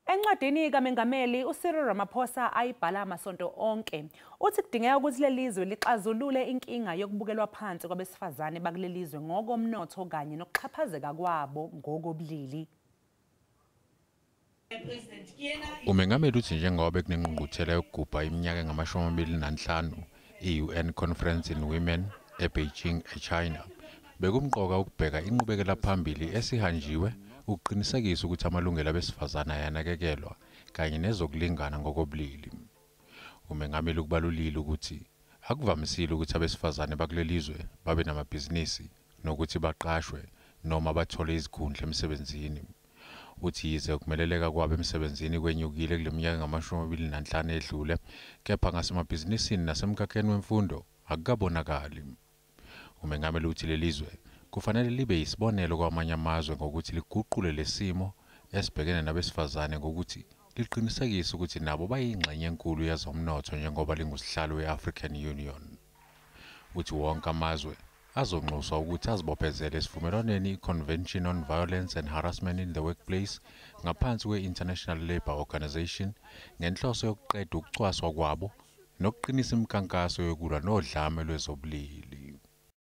Encwadini kaMengameli uCyril Ramaphosa ayibhala masonto onke uthi kudingeka ukuthi lelizwe lixazulule inkinga yokubukelwa phansi kwabesifazane bakulelizwe ngokomnotho kanye nokuxhaphazeka kwabo ngokobulili. uMengameli uthi njengoba kunengqungquthela yokugubha iminyaka engama-25 i-UN Conference in Women eBeijing eChina bekumqoka ukubheka inqubekela phambili esihanjiwe ukuqinisekisa ukuthi amalungelo abesifazane ayanakekelwa kanye nezokulingana ngokobulili. uMengameli ukubalulile ukuthi akuvamisile ukuthi abesifazane bakulelizwe babe namabhizinisi nokuthi baqashwe noma bathole izikhundla emsebenzini. Uthi yize ukumeleleka kwabo emsebenzini kwenyukile kule minyaka engama-25 edlule, kepha ngasemabhizinisini nasemkhakheni wemfundo akukabonakali. uMengameli uthi lelizwe kufanele libe yisibonelo kwamanye amazwe ngokuthi liguqule lesimo esibhekene nabesifazane ngokuthi liqinisekise ukuthi nabo bayingxenye enkulu yezomnotho njengoba lingusihlalo we-African Union. Uthi wonke amazwe azonxuswa ukuthi azibophezele esivumelwaneni i-Convention on Violence and Harassment in the Workplace ngaphansi kwe-International Labour Organization ngenhloso yokuqeda ukucwaswa kwabo nokuqinisa imikhankaso yokulwa nodlame lwezobulili.